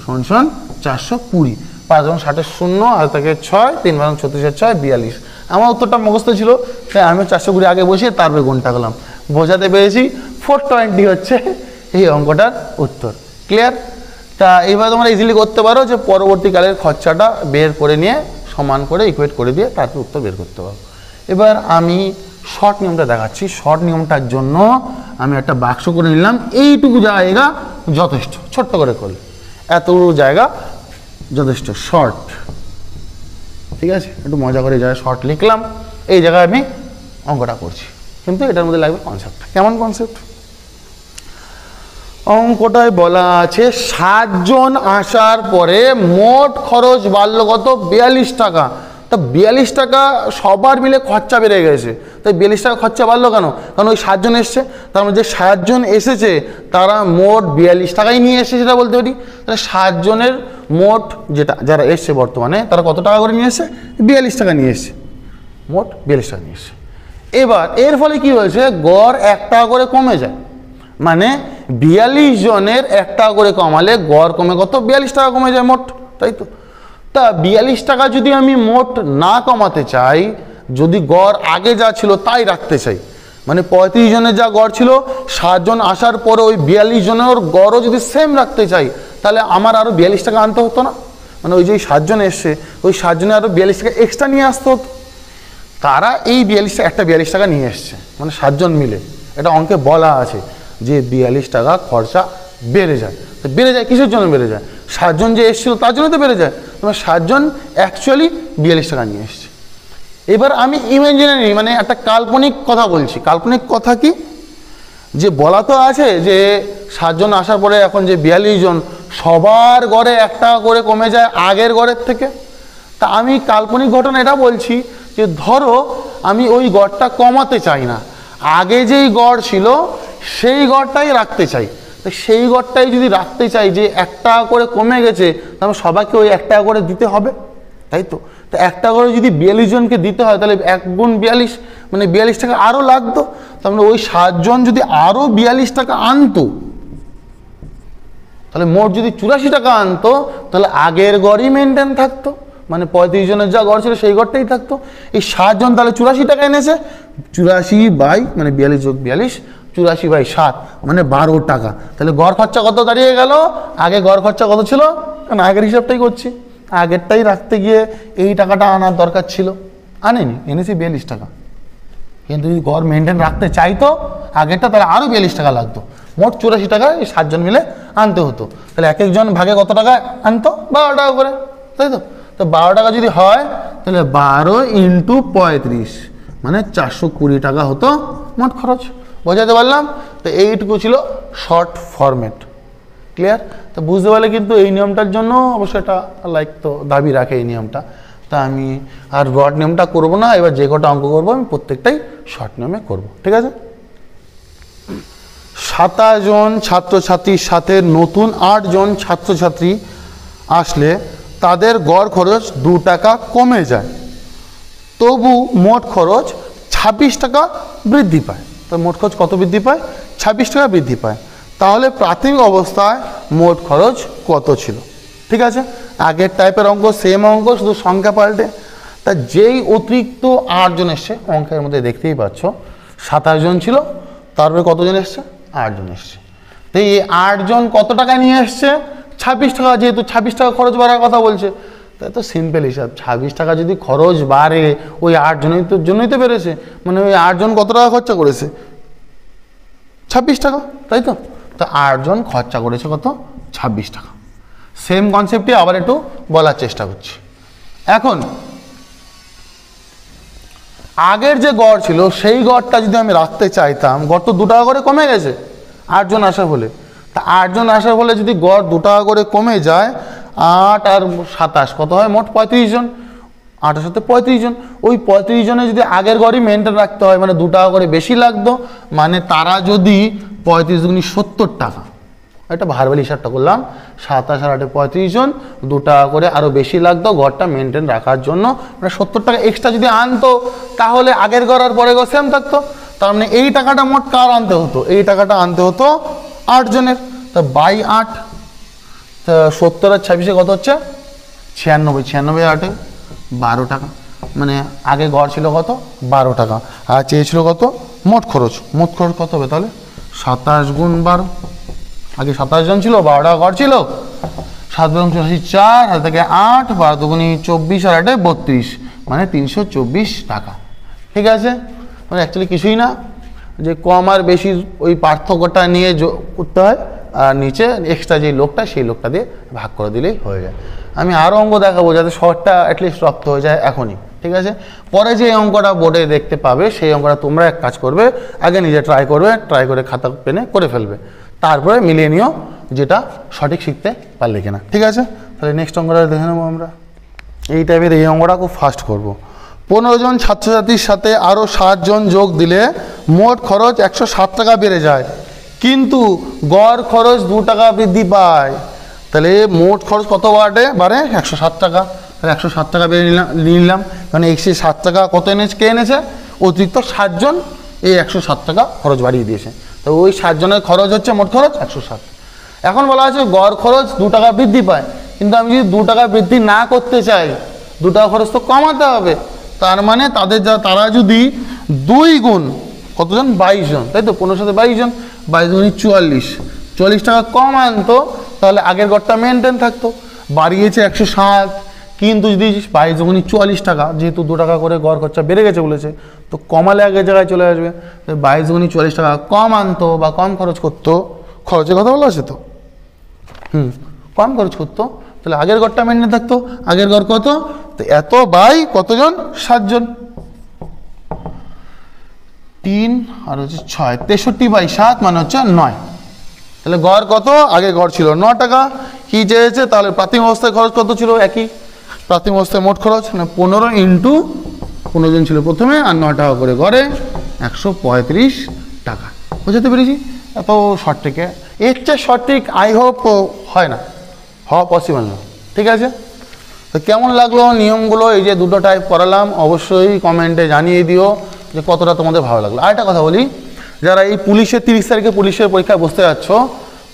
সমান সমান 420। 5 এবং 60 শূন্য, আর তাকে 6, 3 এবং 36 6 42। আমার উত্তরটা মুখস্থ ছিল, তাই আমি 420 আগে বসিয়ে তারপরে গুণটা করলাম। বোঝাতে পেরেছি 420 হচ্ছে এই অঙ্কটার উত্তর। ক্লিয়ার? তা এইভাবে তোমরা ইজিলি করতে পারো যে পরবর্তীকালের খরচাটা বের করে নিয়ে সমান করে ইকুয়েট করে দিয়ে তারপর উত্তর বের করতে পারো। এবার আমি শর্ট নিয়মটা দেখাচ্ছি। শর্ট নিয়মটার জন্য আমি একটা বাক্স করে নিলাম, এইটুকু জায়গা যথেষ্ট, ছোট্ট করে করলে এতটুকু জায়গা যথেষ্ট, শর্ট। ঠিক আছে, একটু মজা করে জায়গায় শর্ট লিখলাম, এই জায়গায় আমি অঙ্কটা করছি, কিন্তু এটার মধ্যে লাগবে কনসেপ্ট। কেমন কনসেপ্ট? অঙ্কটায় বলা আছে 7 জন আসার পরে মোট খরচ বাড়লো কত, 42 টাকা। তা 42 টাকা সবার মিলে খরচা বেড়ে গেছে, তাই 42 টাকা খরচা বাড়লো কেন? কারণ ওই 7 জন এসছে, তার মধ্যে 7 জন এসেছে তারা মোট 42 টাকাই নিয়ে এসেছে, সেটা বলতে পারি। তাহলে 7 জনের মোট যেটা যারা এসছে বর্তমানে তারা কত টাকা করে নিয়ে এসছে, 42 টাকা নিয়ে এসছে, মোট 42 টাকা নিয়ে এসছে। এবার এর ফলে কি হয়েছে, গড় 1 টাকা করে কমে যায়, মানে 42 জনের 1 টাকা করে কমালে গড় কমে কত, 42 টাকা কমে যায় মোট, তাই তো? তা 42 টাকা যদি আমি মোট না কমাতে চাই, যদি গড় আগে যা ছিল তাই রাখতে চাই, মানে 35 জনের যা গড় ছিল 7 জন আসার পরে ওই 42 জনের গড়ও যদি সেম রাখতে চাই, তাহলে আমার আরও 42 টাকা আনতে হতো না? মানে ওই যে 7 জন এসছে, ওই 7 জনের আরও 42 টাকা এক্সট্রা নিয়ে আসতে হতো। তারা এই 42 টাকা নিয়ে এসছে, মানে 7 জন মিলে। এটা অঙ্কে বলা আছে যে 42 টাকা খরচা বেড়ে যায়। তো বেড়ে যায় কিসের জন্য বেড়ে যায়? 7 জন যে এসেছিল তার জন্য তো বেড়ে যায়। তোমার 7 জন অ্যাকচুয়ালি 42 টাকা নিয়ে এসছে। এবার আমি ইমাজিনারি, মানে একটা কাল্পনিক কথা বলছি। কাল্পনিক কথা কি, যে বলা তো আছে যে 7 জন আসার পরে এখন যে 42 জন সবার গড়ে 1 টাকা করে কমে যায় আগের গড়ের থেকে। তা আমি কাল্পনিক ঘটনা এটা বলছি যে ধরো আমি ওই গড়টা কমাতে চাই না, আগে যেই গড় ছিল সেই গড়টাই রাখতে চাই। তো সেই গড়টাই যদি রাখতে চাই যে 1 টাকা করে কমে গেছে, তাহলে সবাইকে ওই 1 টাকা করে দিতে হবে, তাই তো? তো 1 টাকা করে যদি 42 জনকে দিতে হয়, তাহলে 1 গুণ 42 মানে 42 টাকা আরও লাগতো। তার মানে ওই 7 জন যদি আরও 42 টাকা আনতো, তাহলে মোট যদি 84 টাকা আনতো, তাহলে আগের গড়ই মেনটেন থাকতো, মানে 35 জনের যা গড় ছিল সেই গড়টাই থাকতো। এই 7 জন তাহলে 84 টাকা এনেছে, 84 বাই মানে 42 যোগ 42, 84/7 মানে 12 টাকা। তাহলে গড় খরচা কত দাঁড়িয়ে গেল? আগে গড় খরচা কত ছিল? কারণ আগের হিসাবটাই করছি, আগেরটাই রাখতে গিয়ে এই টাকাটা আনার দরকার ছিল, আনেনি, এনেছি 42 টাকা। কিন্তু যদি গড় মেনটেন রাখতে চাইতো আগেরটা, তাহলে আরও 42 টাকা লাগতো। মোট 84 টাকা এই 7 জন মিলে আনতে হতো। তাহলে এক একজন ভাগে কত টাকা আনতো? 12 টাকা করে, তাই তো? তো 12 টাকা যদি হয়, তাহলে 12 ইন্টু 35 মানে 420 টাকা হতো মোট খরচ। বোঝাতে পারলাম? তো এইটুকু ছিল শর্ট ফরম্যাট। ক্লিয়ার? তো বুঝতে পারলে কিন্তু এই নিয়মটার জন্য অবশ্যই এটা লাইক তো দাবি রাখে এই নিয়মটা। তা আমি আর ব্রড নিয়মটা করবো না, এবার যে কটা অঙ্ক করবো আমি প্রত্যেকটাই শর্ট নিয়মে করব। ঠিক আছে? 27 জন ছাত্রছাত্রীর সাথে নতুন 8 জন ছাত্রছাত্রী আসলে তাদের গড় খরচ 2 টাকা কমে যায়, তবু মোট খরচ 26 টাকা বৃদ্ধি পায়। তো মোট খরচ কত বৃদ্ধি পায়? 26 টাকা বৃদ্ধি পায়। তাহলে প্রাথমিক অবস্থায় মোট খরচ কত ছিল? ঠিক আছে, আগের টাইপের অঙ্ক, সেম অঙ্ক, শুধু সংখ্যা পাল্টে। তা যেই অতিরিক্ত 8 জন এসছে, অঙ্কের মধ্যে দেখতেই পাচ্ছ 27 জন ছিল, তারপরে কতজন এসছে? 8 জন এসছে। তো এই 8 জন কত টাকা নিয়ে এসছে? 26 টাকা। যেহেতু 26 টাকা খরচ বাড়ার কথা বলছে, তাই তো সিম্পল হিসাব, 26 টাকা যদি খরচ বাড়ে ওই 8 জন্যই তো বেড়েছে, মানে ওই 8 জন কত টাকা খরচা করেছে? 26 টাকা, তাই তো? তো 8 জন খরচা করেছে কত? 26 টাকা। সেম কনসেপ্টই আবার একটু বলার চেষ্টা করছি। এখন আগের যে গড় ছিল সেই গড়টা যদি আমি রাখতে চাইতাম, গড় তো 2 টাকা করে কমে গেছে 8 জন আসার ফলে। তা 8 জন আসার ফলে যদি গড় 2 টাকা করে কমে যায়, 8 আর 27 কত হয়? মোট 35 জন। 8 এর সাথে 35 জন, ওই 35 জনে যদি আগের গড়ই মেনটেন রাখতে হয়, মানে 2 টাকা করে বেশি লাগতো, মানে তারা যদি 35 দুগুনি 70 টাকা, একটা ভারবেল হিসাবটা করলাম, 27 আর 8 35 জন, 2 টাকা করে আরও বেশি লাগতো গড়টা মেনটেন রাখার জন্য, মানে 70 টাকা এক্সট্রা যদি আনতো তাহলে আগের গড় আর পরের গড় সেম থাকতো। তার মানে এই টাকাটা মোট কার আনতে হতো? এই টাকাটা আনতে হতো 8 জনের। তা বাই 8, তা 70 আর 26 কত হচ্ছে? 96, 96 আর 8 12 টাকা, মানে আগে গড় ছিল কত? 12 টাকা, আর চেয়েছিল কত? মোট খরচ। মোট খরচ কত হবে তাহলে? 27 গুণ 12, আগে 27 জন ছিল, 12 টাকা গড় ছিল, 7 গুণ 84, 4 হাতে থেকে 8, 12 দুগুনি 24 আর 8 32, মানে 324 টাকা। ঠিক আছে, মানে অ্যাকচুয়ালি কিছুই না, যে কম আর বেশি ওই পার্থক্যটা নিয়ে করতে হয়, আর নিচে এক্সট্রা যে লোকটা সেই লোকটা দিয়ে ভাগ করে দিলেই হয়ে যায়। আমি আরও অঙ্ক দেখাবো যাতে শর্টটা অ্যাটলিস্ট রপ্ত হয়ে যায় এখনই। ঠিক আছে, পরে যে অঙ্কটা বোর্ডে দেখতে পাবে সেই অঙ্কটা তোমরা এক কাজ করবে, আগে নিজে ট্রাই করবে, ট্রাই করে খাতা পেনে করে ফেলবে, তারপরে মিলিয়ে নিও যেটা সঠিক শিখতে পারলে কিনা। ঠিক আছে, তাহলে নেক্সট অঙ্কটা দেখে নেবো আমরা। এই টাইপের এই অঙ্কটা খুব ফাস্ট করবো। 15 জন ছাত্রছাত্রীর সাথে আরও 7 জন যোগ দিলে মোট খরচ 107 টাকা বেড়ে যায়, কিন্তু গড় খরচ 2 টাকা বৃদ্ধি পায়। তাহলে মোট খরচ কত বাড়ে? 107 টাকা। তাহলে 107 টাকা বেড়ে নিলাম, কারণ এক্সে 7 টাকা কত কে এনেছে? অতিরিক্ত 7 জন এই 107 টাকা খরচ বাড়িয়ে দিয়েছে। তো ওই 7 জনের খরচ হচ্ছে মোট খরচ 107। এখন বলা আছে গড় খরচ 2 টাকা বৃদ্ধি পায়, কিন্তু আমি যদি 2 টাকা বৃদ্ধি না করতে চাই, 2 টাকা খরচ তো কমাতে হবে। তার মানে তারা যদি 2 গুণ কতজন? 22 জন, তাই তো? 15 সাথে 22 জন, 22 গুণি 44 টাকা কম আনতো, তাহলে আগের গড়টা মেনটেন থাকতো। বাড়িয়েছে 107, কিন্তু যদি 22 গুণি 44 টাকা, যেহেতু 2 টাকা করে গড় খরচা বেড়ে গেছে বলেছে, তো কমালে আগের জায়গায় চলে আসবে। 22 গুণি 44 টাকা কম আনতো বা কম খরচ করতো, খরচের কথা বলা আছে তো, কম খরচ করতো, তাহলে আগের গড়টা মেনটেন থাকতো। আগের গড় কত? তো এত বাই কতজন? 7 জন, 3 আর হচ্ছে 6, 63/7 মানে হচ্ছে 9। তাহলে গড় কত? আগে গড় ছিল 9 টাকা, কি চেয়েছে? তাহলে প্রাথমিক অবস্থায় খরচ কত ছিল? একই, প্রাথমিক অবস্থায় মোট খরচ মানে 15 ইন্টু 15 জন ছিল প্রথমে, আর 9 টাকা করে গড়ে 135 টাকা। বুঝতে পেরেছি? এত শর্ট থেকে এর চেয়ে সঠিক আই হোপ হয় না, হওয়া পসিবল না। ঠিক আছে, তো কেমন লাগলো নিয়মগুলো? এই যে 2টো টাইপ করালাম, অবশ্যই কমেন্টে জানিয়ে দিও যে কতটা তোমাদের ভালো লাগলো। আর একটা কথা বলি, যারা এই পুলিশের 30 তারিখে পুলিশের পরীক্ষায় বসতে যাচ্ছ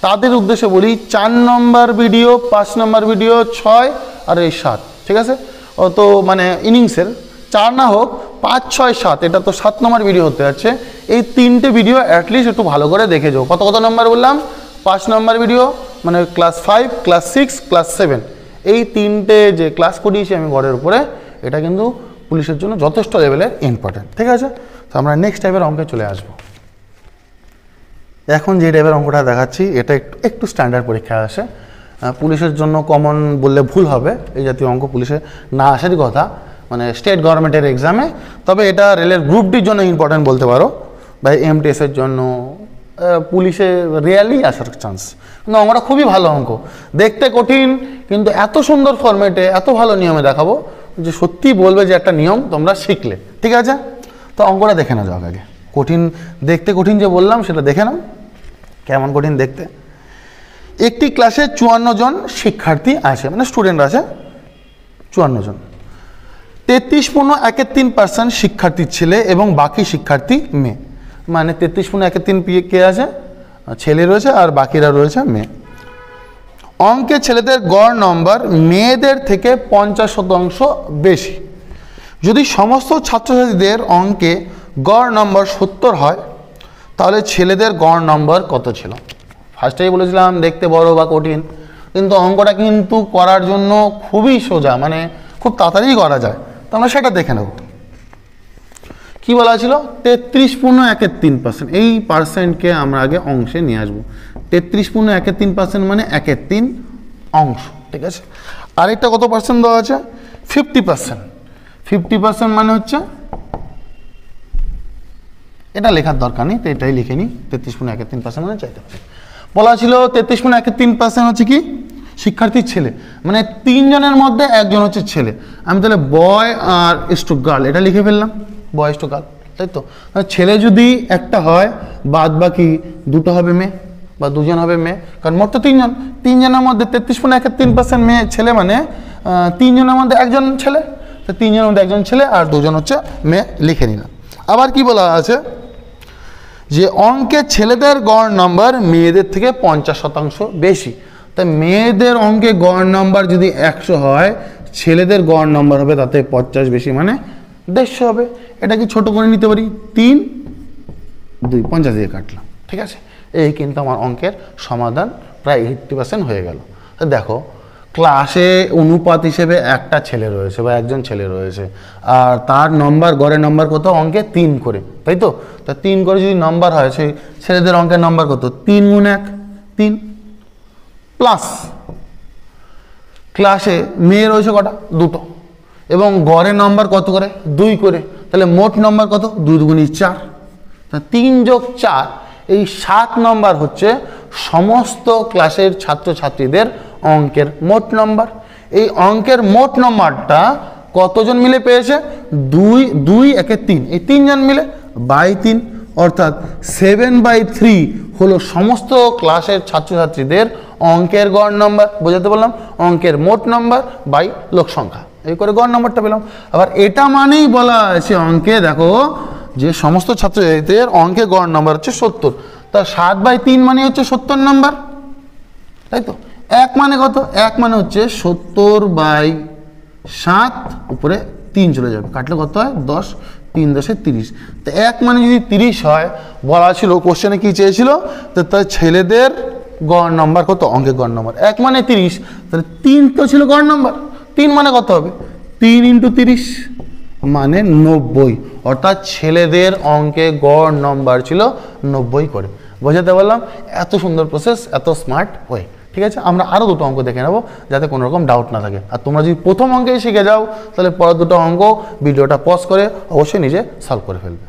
তাদের উদ্দেশ্যে বলি, 4 নম্বর ভিডিও, 5 নম্বর ভিডিও, 6 আর এই 7, ঠিক আছে? ও তো মানে ইনিংসের 4 না হোক, 5, 6, 7, এটা তো 7 নম্বর ভিডিও হতে যাচ্ছে। এই 3টে ভিডিও অ্যাটলিস্ট একটু ভালো করে দেখে যাও। কত নম্বর বললাম? 5 নম্বর ভিডিও, মানে ক্লাস 5, ক্লাস 6, ক্লাস 7, এই 3টে যে ক্লাস করিয়েছি আমি গড়ের উপরে, এটা কিন্তু পুলিশের জন্য যথেষ্ট লেভেলের ইম্পর্টেন্ট। ঠিক আছে, তো আমরা নেক্সট টাইপের অঙ্কে চলে আসবো। এখন যে টাইপের অঙ্কটা দেখাচ্ছি এটা একটু স্ট্যান্ডার্ড পরীক্ষায় আসে, পুলিশের জন্য কমন বললে ভুল হবে, এই জাতীয় অঙ্ক পুলিশে না আসারই কথা, মানে স্টেট গভর্নমেন্টের এক্সামে। তবে এটা রেলের গ্রুপ ডির জন্য ইম্পর্টেন্ট বলতে পারো, বা এমটিএসের জন্য পুলিশে রিয়ালি আসার চান্স। কিন্তু অঙ্কটা খুবই ভালো অঙ্ক, দেখতে কঠিন কিন্তু এত সুন্দর ফরম্যাটে, এত ভালো নিয়মে দেখাবো যে সত্যি বলবে যে একটা নিয়ম তোমরা শিখলে। ঠিক আছে, তো অঙ্কটা দেখে না যাও আগে। কঠিন, দেখতে কঠিন যে বললাম সেটা দেখে নাও কেমন কঠিন দেখতে। একটি ক্লাসে 54 জন শিক্ষার্থী আছে, মানে স্টুডেন্ট আছে 54 জন। 33.13% শিক্ষার্থী ছেলে এবং বাকি শিক্ষার্থী মেয়ে, মানে 33.13 কে আছে? ছেলে রয়েছে আর বাকিরা রয়েছে মেয়ে। অঙ্কে ছেলেদের গড় নম্বর মেয়েদের থেকে 50% বেশি। যদি সমস্ত ছাত্রছাত্রীদের অঙ্কে গড় নম্বর 70 হয়, তাহলে ছেলেদের গড় নম্বর কত ছিল? ফার্স্টেই বলেছিলাম দেখতে বড় বা কঠিন, কিন্তু অঙ্কটা কিন্তু করার জন্য খুবই সোজা, মানে খুব তাড়াতাড়ি করা যায়। তো আমরা সেটা দেখে নেব। কি বলা ছিল? 33.13%। এই পার্সেন্টকে আমরা আগে অংশে নিয়ে আসবো। 33.13% মানে 1/3 অংশ, ঠিক আছে। আরেকটা কত পার্সেন্ট দেওয়া আছে? 50%। 50% মানে হচ্ছে, এটা লেখার দরকার নেই, তো এটাই লিখে নিই। 33.13% মানে চাইতে পারি। বলা ছিল 33.13% হচ্ছে কি? শিক্ষার্থীর ছেলে, মানে 3 জনের মধ্যে 1 জন হচ্ছে ছেলে। আমি তাহলে বয় আর ইস টু গার্ল এটা লিখে ফেললাম, বয় ইস টু গার্ল, তাই তো। ছেলে যদি একটা হয়, বাদ বাকি 2টো হবে মেয়ে বা 2 জন হবে মেয়ে, কারণ মোট তো 3 জন। 3 জনের মধ্যে 33.13% মেয়ে ছেলে, মানে 3 জনের মধ্যে 1 জন ছেলে, তো 3 জনের মধ্যে 1 জন ছেলে আর 2 জন হচ্ছে মেয়ে, লিখে নিলাম। আবার কি বলা আছে? যে অঙ্কে ছেলেদের গড় নাম্বার মেয়েদের থেকে 50% বেশি। তাই মেয়েদের অঙ্কে গড় নাম্বার যদি 100 হয়, ছেলেদের গড় নাম্বার হবে তাতে 50 বেশি, মানে 150 হবে। এটা কি ছোট করে নিতে পারি? 3, 2, 50 দিয়ে কাটলাম, ঠিক আছে। এই কিন্তু আমার অঙ্কের সমাধান প্রায় 80% হয়ে গেল। দেখো, ক্লাসে অনুপাত হিসেবে একটা ছেলে রয়েছে বা 1 জন ছেলে রয়েছে, আর তার নম্বর, গড়ের নম্বর কত? অঙ্কে 3 করে, তাই তো। তা 3 করে যদি নম্বর হয়, সেই ছেলেদের অঙ্কের নম্বর কত? 3 গুণ 1, 3, প্লাস ক্লাসে মেয়ে রয়েছে কটা? 2টো, এবং গড়ের নম্বর কত করে? 2 করে। তাহলে মোট নম্বর কত? 2 দুগুণী 4, 3 যোগ 4, এই 7 নম্বর হচ্ছে সমস্ত ক্লাসের ছাত্রছাত্রীদের অঙ্কের মোট নম্বর। এই অঙ্কের মোট নম্বরটা কতজন মিলে পেয়েছে? 2, 1 3, এই 3 জন মিলে বাই 3, অর্থাৎ 7/3 হলো সমস্ত ক্লাসের ছাত্রছাত্রীদের অঙ্কের গড় নম্বর। বোঝাতে বললাম, অঙ্কের মোট নম্বর বাই লোক সংখ্যা, এই করে গড় নম্বরটা পেলাম। আবার এটা মানেই বলা আছে অঙ্কে, দেখো, যে সমস্ত ছাত্রছাত্রীদের অঙ্কে গড় নম্বর হচ্ছে 70। তা 7/3 মানে হচ্ছে 70 নম্বর, তাই তো। 1 মানে কত? 1 মানে হচ্ছে 70/7, উপরে 3 চলে যাবে, কাটলে কত হয়? 10, 3 10 30। তো 1 মানে যদি 30 হয়, বলা ছিল কোশ্চেনে কি চেয়েছিল? তো তার ছেলেদের গড় নম্বর কত? অঙ্কের গড় নম্বর 1 মানে 30, তাহলে 3 তো ছিল গড় নম্বর। 3 মানে কত হবে? 3 × 30 মানে 90, অর্থাৎ ছেলেদের অঙ্কে গড় নম্বর ছিল 90 করে। বোঝাতে বললাম, এত সুন্দর প্রসেস, এত স্মার্ট ওয়ে, ঠিক আছে। আমরা আরও 2টো অঙ্ক দেখে নেব, যাতে কোনো রকম ডাউট না থাকে। আর তোমরা যদি প্রথম অঙ্কেই শিখে যাও, তাহলে পরের 2টো অঙ্ক ভিডিওটা পজ করে অবশ্যই নিজে সলভ করে ফেলবে।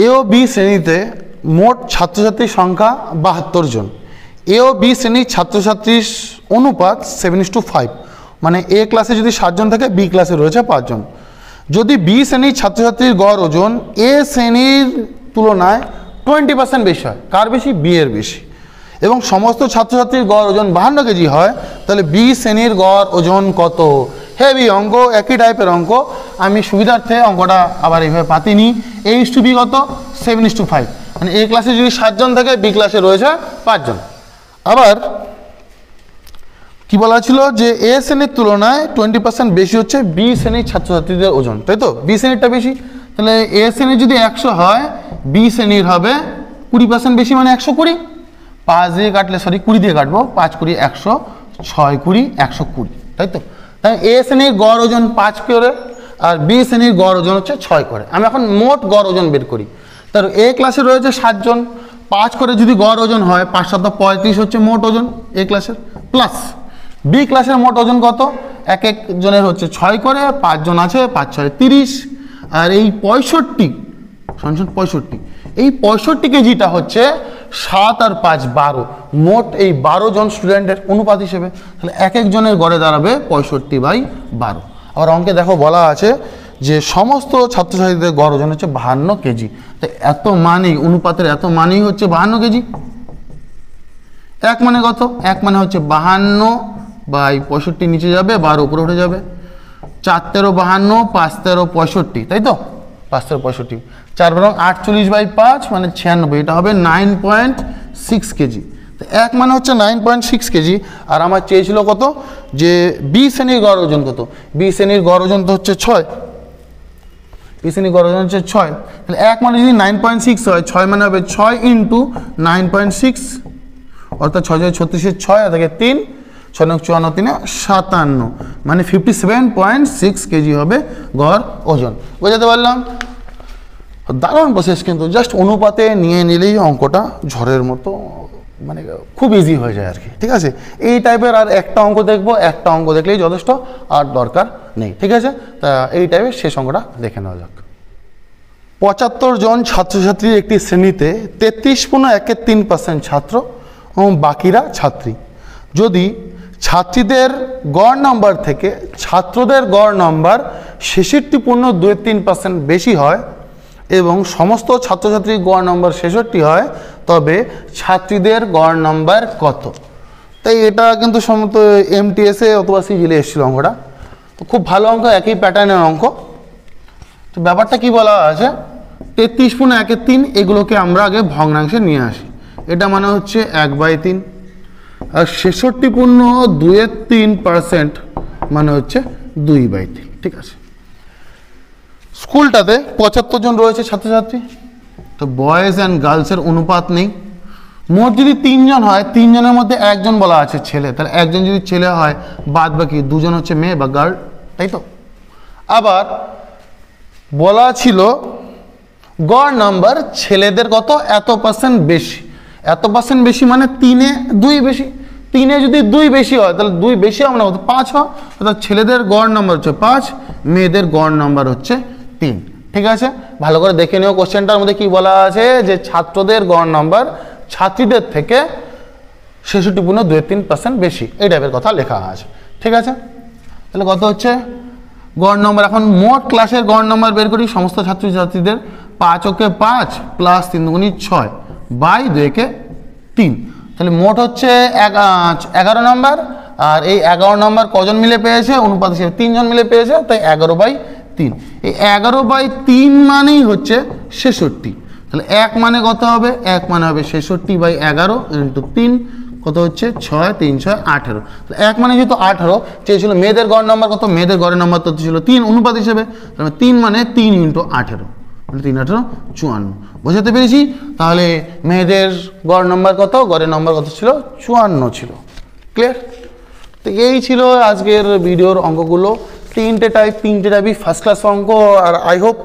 এ ও বি শ্রেণীতে মোট ছাত্রছাত্রীর সংখ্যা 72 জন। এ ও বি শ্রেণীর ছাত্রছাত্রীর অনুপাত 7:5, মানে এ ক্লাসে যদি 7 জন থাকে, বি ক্লাসে রয়েছে 5 জন। যদি বি শ্রেণীর ছাত্রছাত্রীর গড় ওজন এ শ্রেণীর তুলনায় 20% বেশি হয়, কার বেশি? বি এর বেশি, এবং সমস্ত ছাত্রছাত্রীর গড় ওজন 52 কেজি হয়, তাহলে বি শ্রেণীর গড় ওজন কত? হেভি অঙ্ক, একই টাইপের অঙ্ক। আমি সুবিধার্থে অঙ্কটা আবার এইভাবে পাতিনি। A/B কত? 7:5, মানে এ ক্লাসে যদি 7 জন থাকে, বি ক্লাসে রয়েছে 5 জন। আবার কি বলা ছিল? যে এ শ্রেণীর তুলনায় 20% বেশি হচ্ছে বি শ্রেণীর ছাত্রছাত্রীদের ওজন, তাই তো। বি শ্রেণীরটা বেশি, তাহলে এ শ্রেণীর যদি 100 হয়, বি শ্রেণীর হবে 20% বেশি, মানে 120। 5 দিয়ে কাটলে, 20 দিয়ে কাটবো, 5 × 100, 6 × 120, তাই তো। তাই এ শ্রেণীর গড় ওজন 5 করে, আর বি শ্রেণীর গড় ওজন হচ্ছে 6 করে। আমি এখন মোট গড় ওজন বের করি। তার এ ক্লাসে রয়েছে 7 জন, 5 করে যদি গড় ওজন হয়, 5 × 7 = 35 হচ্ছে মোট ওজন এ ক্লাসের, প্লাস বি ক্লাসের মোট ওজন কত? এক জনের হচ্ছে 6 করে, 5 জন আছে, 5 × 6 = 30, আর এই 65 65, এই 65 কেজিটা হচ্ছে 7 আর 5 12, মোট এই 12 জন স্টুডেন্টের অনুপাত হিসেবে। তাহলে এক জনের গড়ে দাঁড়াবে 65/12। আবার অঙ্কে দেখো বলা আছে যে সমস্ত ছাত্রছাত্রীদের গড় ওজন হচ্ছে 52 কেজি। তো এত মানেই, অনুপাতের এত মানেই হচ্ছে 52 কেজি। 1 মানে কত? 1 মানে হচ্ছে 52/65, নিচে যাবে, 12 উপরে উঠে যাবে। 4 13 52, 5 13 65, তাই তো। 5 13 65, 4 বরং 48/5 মানে 96, এটা হবে 9.6 কেজি। তো 1 মানে হচ্ছে 9.6 কেজি। আর আমার চেয়েছিল কত? যে বি শ্রেণীর গড় ওজন কত? বি শ্রেণীর গড় ওজন তো হচ্ছে 6, বি শ্রেণীর গড় ওজন হচ্ছে 6। তাহলে 1 মানে যদি 9.6 হয়, 6 মানে হবে 6 × 9.6 অর্থাৎ 6 6 36 6 থেকে 3 6 9 54 3 57 মানে 57.6 কেজি হবে গড় ওজন। বোঝাতে পারলাম? দারুণ প্রসেস, কিন্তু জাস্ট অনুপাতে নিয়ে নিলেই অঙ্কটা ঝড়ের মতো মানে খুব ইজি হয়ে যায় আর কি। ঠিক আছে, এই টাইপের আর একটা অঙ্ক দেখবো, একটা অঙ্ক দেখলেই যথেষ্ট, আর দরকার নেই। ঠিক আছে, তা এই টাইপের শেষ অঙ্কটা দেখে নেওয়া যাক। 75 জন ছাত্রছাত্রীর একটি শ্রেণীতে 33.13% ছাত্র এবং বাকিরা ছাত্রী। যদি ছাত্রীদের গড় নম্বর থেকে ছাত্রদের গড় নম্বর 66.23% বেশি হয় এবং সমস্ত ছাত্রছাত্রীর গড় নম্বর 66 হয়, তবে ছাত্রীদের গড় নম্বর কত? তাই এটা কিন্তু সম্ভবত এমটিএসে অথবা সিজিলে এসেছিল অঙ্কটা। তো খুব ভালো অঙ্ক, একই প্যাটার্নের অঙ্ক। তো ব্যাপারটা কি বলা আছে, 33.13 এগুলোকে আমরা আগে ভগ্নাংশে নিয়ে আসি। এটা মানে হচ্ছে 1/3, আর 66.23% মানে হচ্ছে 2/3। ঠিক আছে, স্কুলটাতে 75 জন রয়েছে ছাত্রছাত্রী, তো বয়েজ অ্যান্ড গার্লসের অনুপাত নেই। মোট যদি 3 জন হয়, 3 জনের মধ্যে একজন বলা আছে ছেলে, তাহলে একজন যদি ছেলে হয়, বাদ বাকি 2 জন হচ্ছে মেয়ে বা গার্ল, তাই তো? আবার বলা ছিল গড় নাম্বার ছেলেদের কত, এত % বেশি। এত % বেশি মানে 3-এ 2 বেশি। 3-এ যদি 2 বেশি হয়, তাহলে 2 বেশি আমরা কত, 5 হয়। অর্থাৎ ছেলেদের গড় নাম্বার হচ্ছে 5, মেয়েদের গড় নাম্বার হচ্ছে 3। ঠিক আছে, ভালো করে দেখে নিও কোশ্চেনটার মধ্যে কি বলা আছে, যে ছাত্রদের গড় নাম্বার ছাত্রীদের থেকে 66.23% বেশি, এই টাইপের কথা লেখা আছে। ঠিক আছে, তাহলে কত হচ্ছে গড় নম্বর? এখন মোট ক্লাসের গড় নম্বর বের করি সমস্ত ছাত্রছাত্রীদের। 5 ওকে 5 প্লাস 3 দুগুণী 6 বাই 2 কে 3, তাহলে মোট হচ্ছে 11 নম্বর। আর এই 11 নম্বর কজন মিলে পেয়েছে, অনুপাত হিসেবে 3 জন মিলে পেয়েছে, তাই 11/3। এই 11/3 মানেই হচ্ছে 66। তাহলে 1 মানে কত হবে, 1 মানে হবে 66/11 ইন্টু 3, কত হচ্ছে 6 3 6 18। তাহলে 1 মানে যেহেতু 18 চেয়েছিল, মেয়েদের গড় নাম্বার কত, মেয়েদের গড়ের নাম্বার তো ছিল 3 অনুপাত হিসেবে, তাহলে 3 মানে 3 ইন্টু 18, মানে 3 18 54। বোঝাতে পেরেছি? তাহলে মেয়েদের গড় নাম্বার কত, গড়ের নাম্বার কত ছিল, 54 ছিল। ক্লিয়ার? তো এই ছিল আজকের ভিডিওর অঙ্কগুলো। 3টে টাইপই ফার্স্ট ক্লাস অঙ্ক, আর আই হোপ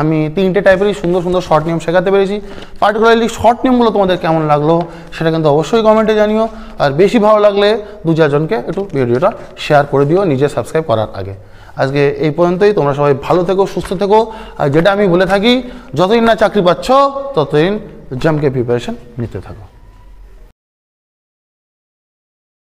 আমি 3টে টাইপেরই সুন্দর সুন্দর শর্ট নিয়ম শেখাতে পেরেছি। পার্টিকুলারলি শর্ট নিয়মগুলো তোমাদের কেমন লাগলো সেটা কিন্তু অবশ্যই কমেন্টে জানিও, আর বেশি ভালো লাগলে 2-4 জনকে একটু ভিডিওটা শেয়ার করে দিও নিজে সাবস্ক্রাইব করার আগে। আজকে এই পর্যন্তই, তোমরা সবাই ভালো থেকো, সুস্থ থেকো। আর যেটা আমি বলে থাকি, যতদিন না চাকরি পাচ্ছ ততদিন জমকে প্রিপারেশন নিতে থাকো।